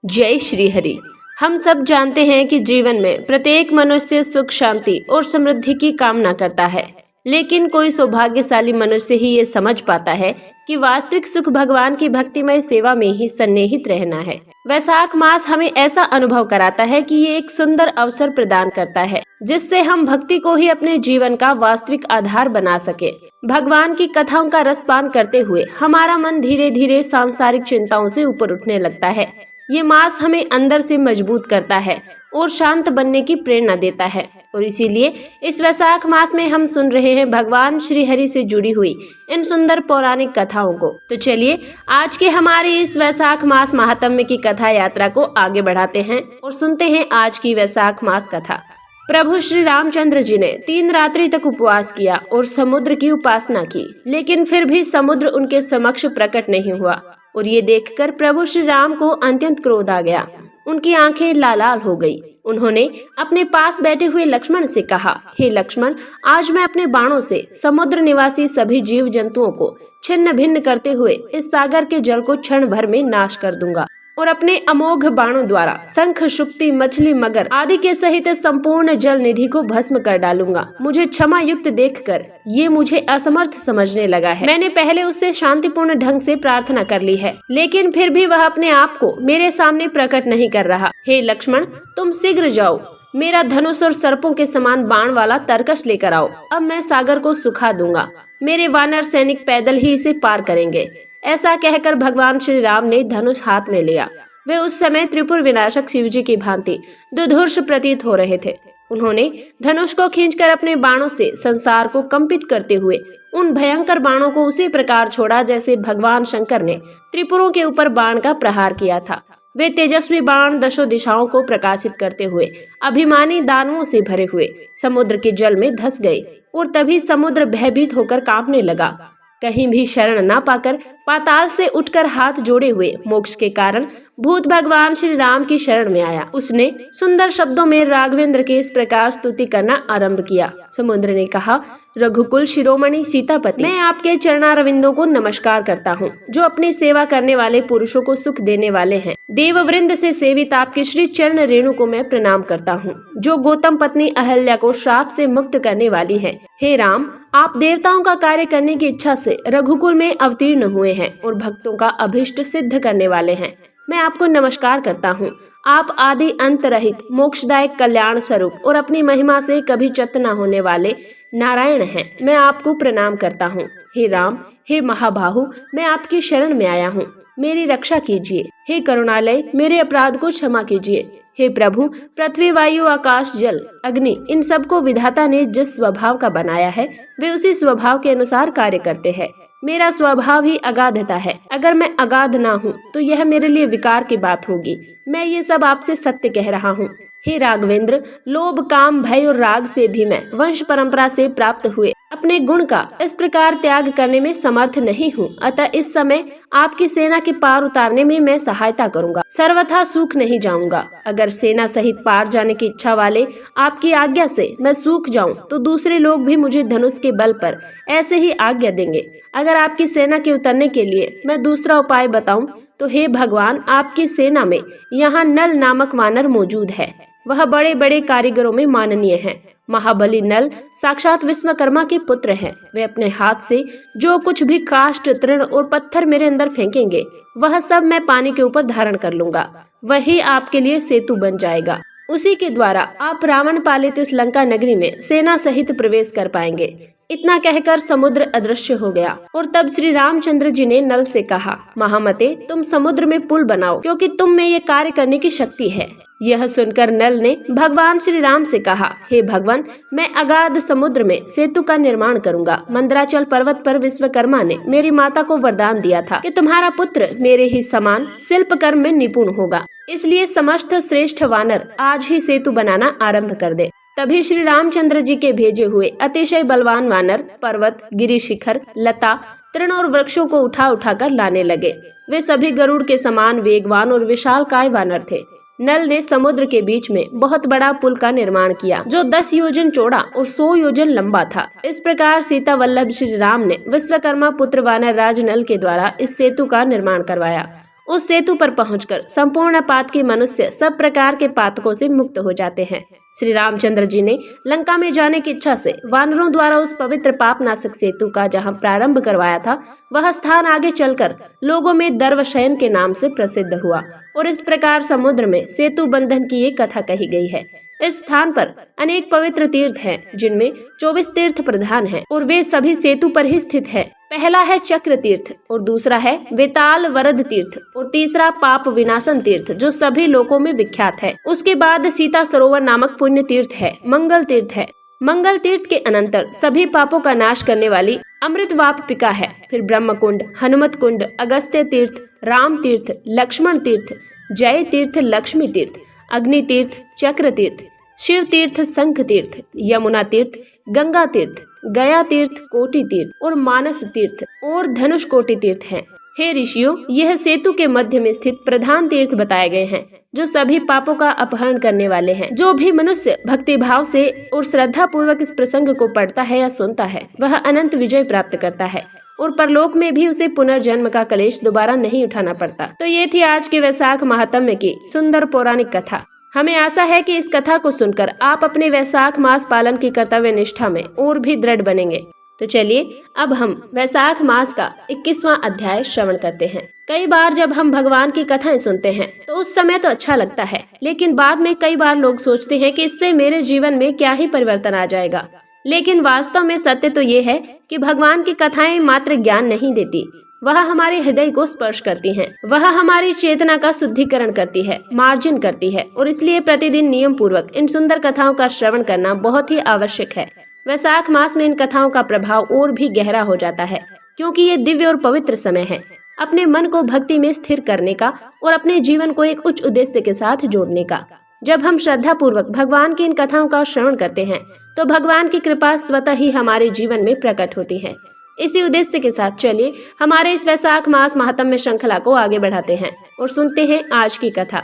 जय श्री हरि। हम सब जानते हैं कि जीवन में प्रत्येक मनुष्य सुख, शांति और समृद्धि की कामना करता है, लेकिन कोई सौभाग्यशाली मनुष्य ही ये समझ पाता है कि वास्तविक सुख भगवान की भक्तिमय सेवा में ही सन्निहित रहना है। वैशाख मास हमें ऐसा अनुभव कराता है कि ये एक सुंदर अवसर प्रदान करता है जिससे हम भक्ति को ही अपने जीवन का वास्तविक आधार बना सके। भगवान की कथाओं का रसपान करते हुए हमारा मन धीरे धीरे सांसारिक चिंताओं से ऊपर उठने लगता है। ये मास हमें अंदर से मजबूत करता है और शांत बनने की प्रेरणा देता है, और इसीलिए इस वैशाख मास में हम सुन रहे हैं भगवान श्री हरि से जुड़ी हुई इन सुंदर पौराणिक कथाओं को। तो चलिए आज के हमारी इस वैशाख मास महात्म्य की कथा यात्रा को आगे बढ़ाते हैं और सुनते हैं आज की वैशाख मास कथा। प्रभु श्री रामचंद्र जी ने 3 रात्रि तक उपवास किया और समुद्र की उपासना की, लेकिन फिर भी समुद्र उनके समक्ष प्रकट नहीं हुआ, और ये देखकर प्रभु श्री राम को अत्यंत क्रोध आ गया। उनकी आंखें लाल हो गई। उन्होंने अपने पास बैठे हुए लक्ष्मण से कहा, हे लक्ष्मण, आज मैं अपने बाणों से समुद्र निवासी सभी जीव जंतुओं को छिन्न भिन्न करते हुए इस सागर के जल को क्षण भर में नाश कर दूंगा और अपने अमोघ बाणों द्वारा शंख, शुक्ति, मछली, मगर आदि के सहित संपूर्ण जल निधि को भस्म कर डालूंगा। मुझे क्षमा युक्त देखकर ये मुझे असमर्थ समझने लगा है। मैंने पहले उससे शांतिपूर्ण ढंग से प्रार्थना कर ली है, लेकिन फिर भी वह अपने आप को मेरे सामने प्रकट नहीं कर रहा। हे लक्ष्मण, तुम शीघ्र जाओ, मेरा धनुष और सर्पों के समान बाण वाला तरकश लेकर आओ। अब मैं सागर को सुखा दूंगा। मेरे वानर सैनिक पैदल ही इसे पार करेंगे। ऐसा कहकर भगवान श्री राम ने धनुष हाथ में लिया। वे उस समय त्रिपुर विनाशक शिवजी की भांति दुधुर्ष प्रतीत हो रहे थे। उन्होंने धनुष को खींचकर अपने बाणों से संसार को कंपित करते हुए उन भयंकर बाणों को उसी प्रकार छोड़ा जैसे भगवान शंकर ने त्रिपुरों के ऊपर बाण का प्रहार किया था। वे तेजस्वी बाण दशों दिशाओं को प्रकाशित करते हुए अभिमानी दानवों से भरे हुए समुद्र के जल में धंस गए, और तभी समुद्र भयभीत होकर कांपने लगा। कहीं भी शरण न पाकर पाताल से उठकर हाथ जोड़े हुए मोक्ष के कारण भूत भगवान श्री राम की शरण में आया। उसने सुंदर शब्दों में राघवेंद्र के इस प्रकार स्तुति करना आरंभ किया। समुद्र ने कहा, रघुकुल शिरोमणि सीतापति, मैं आपके चरणारविंदों को नमस्कार करता हूँ, जो अपनी सेवा करने वाले पुरुषों को सुख देने वाले हैं। देववृंद से सेवित आपके श्री चरण रेणु को मैं प्रणाम करता हूँ, जो गौतम पत्नी अहल्या को श्राप से मुक्त करने वाली है। हे राम, आप देवताओं का कार्य करने की इच्छा से रघुकुल में अवतीर्ण हुए हैं और भक्तों का अभिष्ट सिद्ध करने वाले हैं। मैं आपको नमस्कार करता हूँ। आप आदि अंत रहित मोक्षदायक कल्याण स्वरूप और अपनी महिमा से कभी च्युत न होने वाले नारायण हैं। मैं आपको प्रणाम करता हूँ। हे राम, हे महाबाहु, मैं आपकी शरण में आया हूँ, मेरी रक्षा कीजिए। हे करुणालय, मेरे अपराध को क्षमा कीजिए। हे प्रभु, पृथ्वी, वायु, आकाश, जल, अग्नि, इन सबको विधाता ने जिस स्वभाव का बनाया है वे उसी स्वभाव के अनुसार कार्य करते हैं। मेरा स्वभाव ही अगाधता है। अगर मैं अगाध ना हूँ तो यह मेरे लिए विकार की बात होगी। मैं ये सब आपसे सत्य कह रहा हूँ। हे राघवेंद्र, लोभ, काम, भय और राग से भी मैं वंश परंपरा से प्राप्त हुए अपने गुण का इस प्रकार त्याग करने में समर्थ नहीं हूँ। अतः इस समय आपकी सेना के पार उतारने में मैं सहायता करूँगा, सर्वथा सूख नहीं जाऊँगा। अगर सेना सहित पार जाने की इच्छा वाले आपकी आज्ञा से मैं सूख जाऊँ तो दूसरे लोग भी मुझे धनुष के बल पर ऐसे ही आज्ञा देंगे। अगर आपकी सेना के उतरने के लिए मैं दूसरा उपाय बताऊं तो हे भगवान, आपकी सेना में यहाँ नल नामक वानर मौजूद है। वह बड़े बड़े कारीगरों में माननीय है। महाबली नल साक्षात विश्वकर्मा के पुत्र हैं। वे अपने हाथ से जो कुछ भी काष्ठ, तृण और पत्थर मेरे अंदर फेंकेंगे वह सब मैं पानी के ऊपर धारण कर लूंगा। वही आपके लिए सेतु बन जाएगा। उसी के द्वारा आप रावण पालित इस लंका नगरी में सेना सहित प्रवेश कर पाएंगे। इतना कहकर समुद्र अदृश्य हो गया, और तब श्री रामचंद्र जी ने नल से कहा, महामते, तुम समुद्र में पुल बनाओ, क्योंकि तुम में ये कार्य करने की शक्ति है। यह सुनकर नल ने भगवान श्री राम से कहा, हे भगवान, मैं अगाध समुद्र में सेतु का निर्माण करूंगा। मंदराचल पर्वत पर विश्वकर्मा ने मेरी माता को वरदान दिया था कि तुम्हारा पुत्र मेरे ही समान शिल्प कर्म में निपुण होगा। इसलिए समस्त श्रेष्ठ वानर आज ही सेतु बनाना आरंभ कर दे। तभी श्री रामचंद्र जी के भेजे हुए अतिशय बलवान वानर पर्वत, गिरि शिखर, लता, तृण और वृक्षों को उठा उठा कर लाने लगे। वे सभी गरुड़ के समान वेगवान और विशालकाय वानर थे। नल ने समुद्र के बीच में बहुत बड़ा पुल का निर्माण किया, जो 10 योजन चौड़ा और 100 योजन लंबा था। इस प्रकार सीता वल्लभ श्री राम ने विश्वकर्मा पुत्र वानर राज नल के द्वारा इस सेतु का निर्माण करवाया। उस सेतु पर पहुंचकर संपूर्ण पातकी मनुष्य सब प्रकार के पातकों से मुक्त हो जाते हैं। श्री रामचंद्र जी ने लंका में जाने की इच्छा से वानरों द्वारा उस पवित्र पापनाशक सेतु का जहां प्रारंभ करवाया था, वह स्थान आगे चलकर लोगों में दर्वशयन के नाम से प्रसिद्ध हुआ और इस प्रकार समुद्र में सेतु बंधन की एक कथा कही गई है। इस स्थान पर अनेक पवित्र तीर्थ हैं, जिनमें 24 तीर्थ प्रधान हैं और वे सभी सेतु पर ही स्थित है। पहला है चक्र तीर्थ और दूसरा है वेताल वरद तीर्थ और तीसरा पाप विनाशन तीर्थ, जो सभी लोकों में विख्यात है। उसके बाद सीता सरोवर नामक पुण्य तीर्थ है। मंगल तीर्थ है। मंगल तीर्थ के अनंतर सभी पापों का नाश करने वाली अमृत वापिका है। फिर ब्रह्म कुंड, हनुमत कुंड, अगस्त्य तीर्थ, राम तीर्थ, लक्ष्मण तीर्थ, जय तीर्थ, लक्ष्मी तीर्थ, अग्नि तीर्थ, चक्र तीर्थ, शिव तीर्थ, शंख तीर्थ, यमुना तीर्थ, गंगा तीर्थ, गया तीर्थ, कोटि तीर्थ और मानस तीर्थ और धनुष कोटि तीर्थ हैं। हे ऋषियों, यह सेतु के मध्य में स्थित प्रधान तीर्थ बताए गए हैं, जो सभी पापों का अपहरण करने वाले हैं। जो भी मनुष्य भक्ति भाव से और श्रद्धा पूर्वक इस प्रसंग को पढ़ता है या सुनता है, वह अनंत विजय प्राप्त करता है और परलोक में भी उसे पुनर्जन्म का कलेश दोबारा नहीं उठाना पड़ता। तो ये थी आज के वैशाख महात्म्य की सुंदर पौराणिक कथा। हमें आशा है कि इस कथा को सुनकर आप अपने वैशाख मास पालन की कर्तव्य निष्ठा में और भी दृढ़ बनेंगे। तो चलिए अब हम वैशाख मास का 21वां अध्याय श्रवण करते हैं। कई बार जब हम भगवान की कथाएं सुनते हैं तो उस समय तो अच्छा लगता है, लेकिन बाद में कई बार लोग सोचते हैं कि इससे मेरे जीवन में क्या ही परिवर्तन आ जाएगा। लेकिन वास्तव में सत्य तो ये है कि भगवान की कथाएं मात्र ज्ञान नहीं देती, वह हमारे हृदय को स्पर्श करती हैं। वह हमारी चेतना का शुद्धिकरण करती है, मार्जन करती है और इसलिए प्रतिदिन नियम पूर्वक इन सुंदर कथाओं का श्रवण करना बहुत ही आवश्यक है। वैशाख मास में इन कथाओं का प्रभाव और भी गहरा हो जाता है, क्योंकि ये दिव्य और पवित्र समय है अपने मन को भक्ति में स्थिर करने का और अपने जीवन को एक उच्च उद्देश्य के साथ जोड़ने का। जब हम श्रद्धा पूर्वक भगवान की इन कथाओं का श्रवण करते हैं तो भगवान की कृपा स्वतः ही हमारे जीवन में प्रकट होती है। इसी उद्देश्य के साथ चलिए हमारे इस वैशाख मास महात्म्य श्रृंखला को आगे बढ़ाते हैं और सुनते हैं आज की कथा।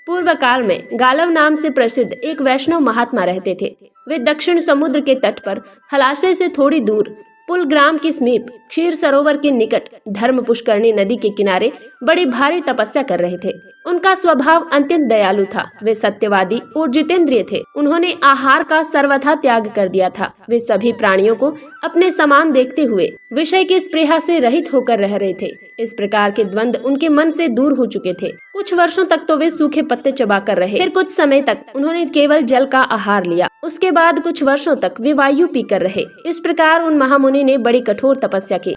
पूर्व काल में गालव नाम से प्रसिद्ध एक वैष्णव महात्मा रहते थे। वे दक्षिण समुद्र के तट पर हलाशय से थोड़ी दूर पुल ग्राम के समीप क्षीर सरोवर के निकट धर्म पुष्करणी नदी के किनारे बड़ी भारी तपस्या कर रहे थे। उनका स्वभाव अत्यंत दयालु था। वे सत्यवादी और जितेंद्रिय थे। उन्होंने आहार का सर्वथा त्याग कर दिया था। वे सभी प्राणियों को अपने समान देखते हुए विषय की स्पृहा से रहित होकर रह रहे थे। इस प्रकार के द्वंद्व उनके मन से दूर हो चुके थे। कुछ वर्षों तक तो वे सूखे पत्ते चबाकर रहे। फिर कुछ समय तक उन्होंने केवल जल का आहार लिया। उसके बाद कुछ वर्षों तक वे वायु पीकर रहे। इस प्रकार उन महामुनि ने बड़ी कठोर तपस्या की।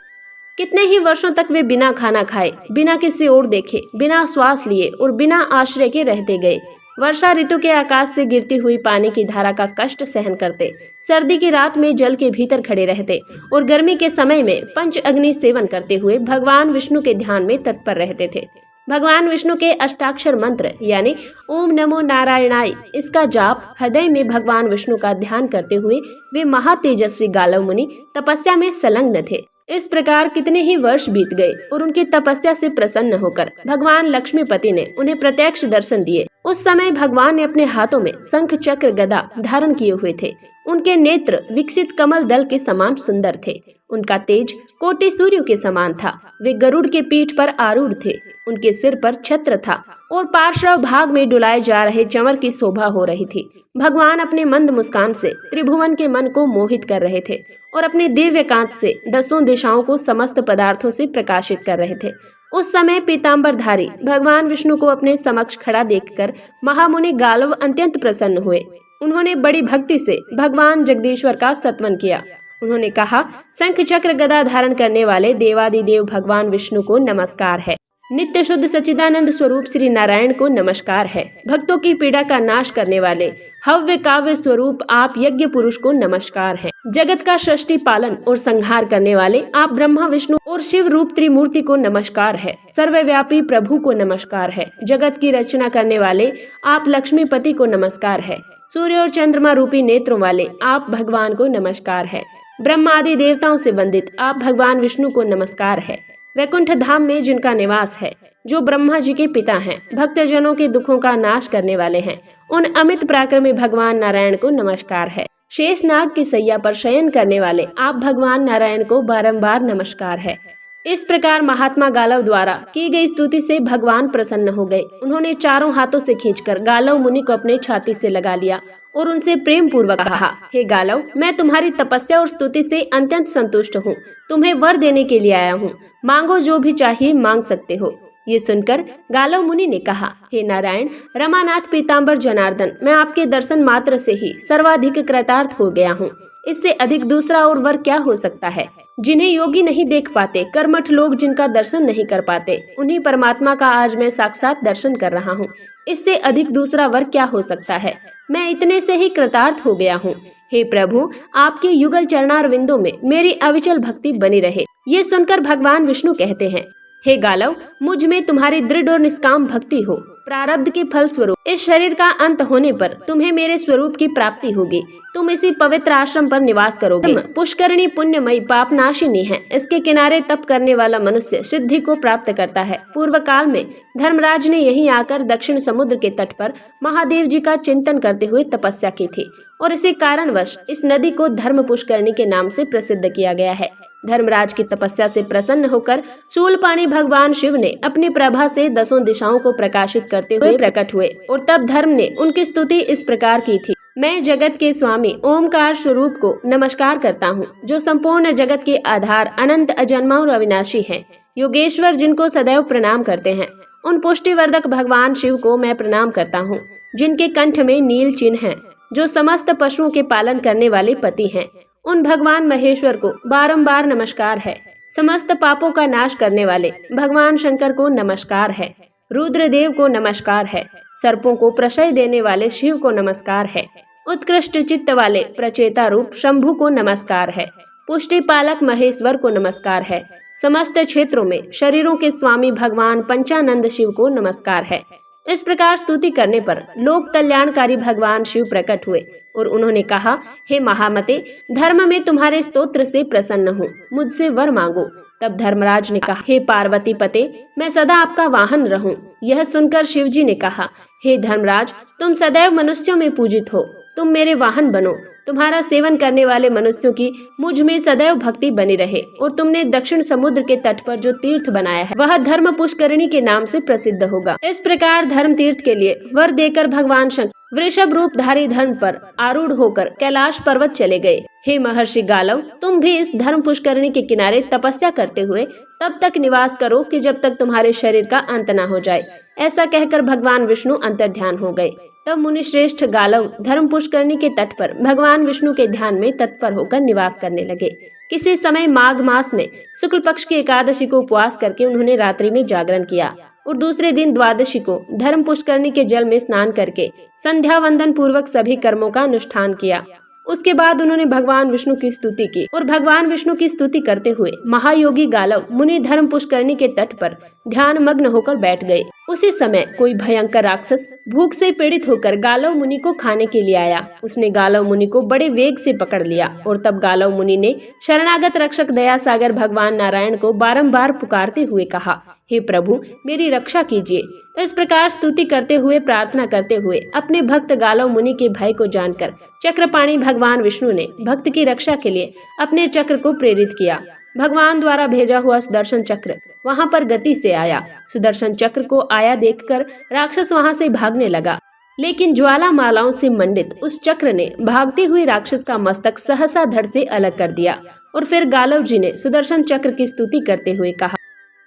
कितने ही वर्षों तक वे बिना खाना खाए, बिना किसी ओर देखे, बिना श्वास लिए और बिना आश्रय के रहते गए। वर्षा ऋतु के आकाश से गिरती हुई पानी की धारा का कष्ट सहन करते, सर्दी की रात में जल के भीतर खड़े रहते और गर्मी के समय में पंच अग्नि सेवन करते हुए भगवान विष्णु के ध्यान में तत्पर रहते थे। भगवान विष्णु के अष्टाक्षर मंत्र यानी ओम नमो नारायणाय, इसका जाप हृदय में भगवान विष्णु का ध्यान करते हुए वे महातेजस्वी गालव मुनि तपस्या में संलग्न थे। इस प्रकार कितने ही वर्ष बीत गए और उनकी तपस्या से प्रसन्न होकर भगवान लक्ष्मीपति ने उन्हें प्रत्यक्ष दर्शन दिए। उस समय भगवान ने अपने हाथों में शंख चक्र गदा धारण किए हुए थे। उनके नेत्र विकसित कमल दल के समान सुंदर थे। उनका तेज कोटि सूर्य के समान था। वे गरुड़ के पीठ पर आरूढ़ थे। उनके सिर पर छत्र था और पार्श्व भाग में डुलाए जा रहे चंवर की शोभा हो रही थी। भगवान अपने मंद मुस्कान से त्रिभुवन के मन को मोहित कर रहे थे और अपने दिव्य कांत से दसों दिशाओं को समस्त पदार्थों से प्रकाशित कर रहे थे। उस समय पीताम्बरधारी भगवान विष्णु को अपने समक्ष खड़ा देखकर महामुनि गालव अत्यंत प्रसन्न हुए। उन्होंने बड़ी भक्ति से भगवान जगदीश्वर का स्तवन किया। उन्होंने कहा, शंख चक्र गदा धारण करने वाले देवादिदेव भगवान विष्णु को नमस्कार है। नित्य शुद्ध सच्चिदानंद स्वरूप श्री नारायण को नमस्कार है। भक्तों की पीड़ा का नाश करने वाले हव्य काव्य स्वरूप आप यज्ञ पुरुष को नमस्कार है। जगत का सृष्टि पालन और संहार करने वाले आप ब्रह्मा विष्णु और शिव रूप त्रिमूर्ति को नमस्कार है। सर्वव्यापी प्रभु को नमस्कार है। जगत की रचना करने वाले आप लक्ष्मीपति को नमस्कार है। सूर्य और चंद्रमा रूपी नेत्रों वाले आप भगवान को नमस्कार है। ब्रह्मा आदि देवताओं से वंदित आप भगवान विष्णु को नमस्कार है। वैकुंठ धाम में जिनका निवास है, जो ब्रह्मा जी के पिता हैं, भक्तजनों के दुखों का नाश करने वाले हैं, उन अमित पराक्रमी भगवान नारायण को नमस्कार है। शेष नाग की सैया पर शयन करने वाले आप भगवान नारायण को बारंबार नमस्कार है। इस प्रकार महात्मा गालव द्वारा की गई स्तुति से भगवान प्रसन्न हो गए। उन्होंने चारों हाथों से खींचकर गालव मुनि को अपने छाती से लगा लिया और उनसे प्रेम पूर्वक कहा, हे गालव, मैं तुम्हारी तपस्या और स्तुति से अत्यंत संतुष्ट हूँ। तुम्हें वर देने के लिए आया हूँ। मांगो, जो भी चाहिए मांग सकते हो। ये सुनकर गालव मुनि ने कहा, हे नारायण, रमानाथ, पीताम्बर जनार्दन, मैं आपके दर्शन मात्र से ही सर्वाधिक कृतार्थ हो गया हूँ। इससे अधिक दूसरा और वर क्या हो सकता है। जिन्हें योगी नहीं देख पाते, कर्मठ लोग जिनका दर्शन नहीं कर पाते, उन्हीं परमात्मा का आज मैं साक्षात दर्शन कर रहा हूँ। इससे अधिक दूसरा वर क्या हो सकता है। मैं इतने से ही कृतार्थ हो गया हूँ। हे प्रभु, आपके युगल चरणारविंदों में मेरी अविचल भक्ति बनी रहे। ये सुनकर भगवान विष्णु कहते हैं, हे गालव, मुझ में तुम्हारी दृढ़ और निष्काम भक्ति हो। प्रारब्ध के फल स्वरूप इस शरीर का अंत होने पर तुम्हें मेरे स्वरूप की प्राप्ति होगी। तुम इसी पवित्र आश्रम पर निवास करोगे। पुष्करणी पुण्यमयी पापनाशिनी है। इसके किनारे तप करने वाला मनुष्य सिद्धि को प्राप्त करता है। पूर्व काल में धर्मराज ने यहीं आकर दक्षिण समुद्र के तट पर महादेव जी का चिंतन करते हुए तपस्या की थी और इसी कारणवश इस नदी को धर्म पुष्करणी के नाम से प्रसिद्ध किया गया है। धर्मराज की तपस्या से प्रसन्न होकर शूलपाणी भगवान शिव ने अपनी प्रभा से 10 दिशाओं को प्रकाशित करते हुए प्रकट हुए और तब धर्म ने उनकी स्तुति इस प्रकार की थी, मैं जगत के स्वामी ओमकार स्वरूप को नमस्कार करता हूँ, जो संपूर्ण जगत के आधार, अनंत, अजन्मा और अविनाशी है। योगेश्वर, जिनको सदैव प्रणाम करते हैं, उन पुष्टिवर्धक भगवान शिव को मैं प्रणाम करता हूँ, जिनके कंठ में नील चिन्ह है, जो समस्त पशुओं के पालन करने वाले पति हैं। उन भगवान महेश्वर को बारंबार नमस्कार है। समस्त पापों का नाश करने वाले भगवान शंकर को नमस्कार है। रुद्रदेव को नमस्कार है। सर्पों को प्रशय देने वाले शिव को नमस्कार है। उत्कृष्ट चित्त वाले प्रचेता रूप शंभु को नमस्कार है। पुष्टि पालक महेश्वर को नमस्कार है। समस्त क्षेत्रों में शरीरों के स्वामी भगवान पंचानंद शिव को नमस्कार है। इस प्रकार स्तुति करने पर लोक कल्याणकारी भगवान शिव प्रकट हुए और उन्होंने कहा, हे महामते, धर्म में तुम्हारे स्तोत्र से प्रसन्न हूँ, मुझसे वर मांगो। तब धर्मराज ने कहा, हे पार्वती पते, मैं सदा आपका वाहन रहूं। यह सुनकर शिवजी ने कहा, हे धर्मराज, तुम सदैव मनुष्यों में पूजित हो, तुम मेरे वाहन बनो। तुम्हारा सेवन करने वाले मनुष्यों की मुझ में सदैव भक्ति बनी रहे और तुमने दक्षिण समुद्र के तट पर जो तीर्थ बनाया है वह धर्म पुष्करणी के नाम से प्रसिद्ध होगा। इस प्रकार धर्म तीर्थ के लिए वर देकर भगवान शंकर वृषभ रूपधारी धर्म पर आरूढ़ होकर कैलाश पर्वत चले गए। हे महर्षि गालव, तुम भी इस धर्म पुष्करणी के किनारे तपस्या करते हुए तब तक निवास करो कि जब तक तुम्हारे शरीर का अंत न हो जाए। ऐसा कहकर भगवान विष्णु अंतर्ध्यान हो गए। तब मुनि श्रेष्ठ गालव धर्म पुष्करणी के तट पर भगवान विष्णु के ध्यान में तत्पर होकर निवास करने लगे। किसी समय माघ मास में शुक्ल पक्ष की एकादशी को उपवास करके उन्होंने रात्रि में जागरण किया और दूसरे दिन द्वादशी को धर्म पुष्करणी के जल में स्नान करके संध्या वंदन पूर्वक सभी कर्मों का अनुष्ठान किया। उसके बाद उन्होंने भगवान विष्णु की स्तुति की और भगवान विष्णु की स्तुति करते हुए महायोगी गालव मुनि धर्म पुष्करणी के तट पर ध्यान मग्न होकर बैठ गए। उसी समय कोई भयंकर राक्षस भूख से पीड़ित होकर गालव मुनि को खाने के लिए आया। उसने गालव मुनि को बड़े वेग से पकड़ लिया और तब गालव मुनि ने शरणागत रक्षक दया सागर भगवान नारायण को बारंबार पुकारते हुए कहा, हे प्रभु, मेरी रक्षा कीजिए। इस प्रकार स्तुति करते हुए, प्रार्थना करते हुए अपने भक्त गालव मुनि के भय को जानकर चक्रपाणी भगवान विष्णु ने भक्त की रक्षा के लिए अपने चक्र को प्रेरित किया। भगवान द्वारा भेजा हुआ सुदर्शन चक्र वहां पर गति से आया। सुदर्शन चक्र को आया देखकर राक्षस वहां से भागने लगा, लेकिन ज्वाला मालाओं से मंडित उस चक्र ने भागते हुए राक्षस का मस्तक सहसा धड़ से अलग कर दिया। और फिर गालव जी ने सुदर्शन चक्र की स्तुति करते हुए कहा,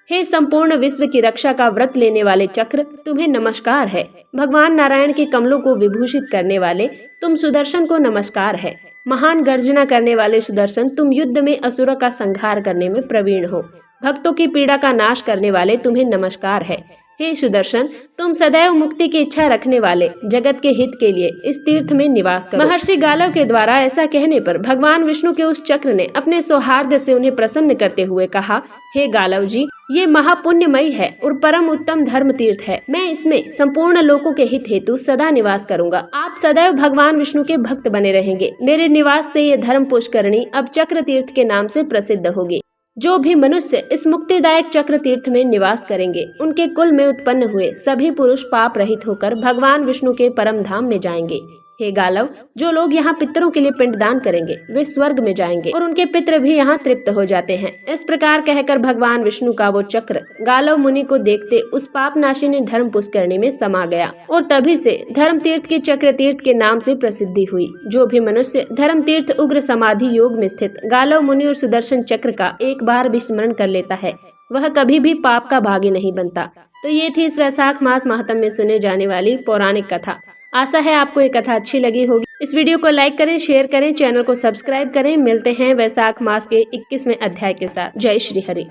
हे संपूर्ण विश्व की रक्षा का व्रत लेने वाले चक्र, तुम्हें नमस्कार है। भगवान नारायण के कमलों को विभूषित करने वाले तुम सुदर्शन को नमस्कार है। महान गर्जना करने वाले सुदर्शन, तुम युद्ध में असुरों का संहार करने में प्रवीण हो। भक्तों की पीड़ा का नाश करने वाले तुम्हें नमस्कार है। हे सुदर्शन, तुम सदैव मुक्ति की इच्छा रखने वाले, जगत के हित के लिए इस तीर्थ में निवास करो। महर्षि गालव के द्वारा ऐसा कहने पर भगवान विष्णु के उस चक्र ने अपने सौहार्द से उन्हें प्रसन्न करते हुए कहा, हे गालव जी, ये महापुण्यमयी है और परम उत्तम धर्म तीर्थ है। मैं इसमें संपूर्ण लोगों के हित हेतु सदा निवास करूंगा। आप सदैव भगवान विष्णु के भक्त बने रहेंगे। मेरे निवास से ये धर्म पुष्करणी अब चक्र तीर्थ के नाम से प्रसिद्ध होगी। जो भी मनुष्य इस मुक्तिदायक चक्र तीर्थ में निवास करेंगे, उनके कुल में उत्पन्न हुए सभी पुरुष पाप रहित होकर भगवान विष्णु के परम धाम में जाएंगे। हे गालव, जो लोग यहाँ पितरों के लिए पिंडदान करेंगे वे स्वर्ग में जाएंगे और उनके पितर भी यहाँ तृप्त हो जाते हैं। इस प्रकार कहकर भगवान विष्णु का वो चक्र गालव मुनि को देखते उस पापनाशिनी धर्म पुष्करणी में समा गया और तभी से धर्म तीर्थ की चक्र तीर्थ के नाम से प्रसिद्धि हुई। जो भी मनुष्य धर्म तीर्थ उग्र समाधि योग में स्थित गालव मुनि और सुदर्शन चक्र का एक बार भी स्मरण कर लेता है वह कभी भी पाप का भागी नहीं बनता। तो ये थी इस वैशाख मास माहत्म्य में सुने जाने वाली पौराणिक कथा। आशा है आपको ये कथा अच्छी लगी होगी। इस वीडियो को लाइक करें, शेयर करें, चैनल को सब्सक्राइब करें। मिलते हैं वैशाख मास के 21वें अध्याय के साथ। जय श्री हरि।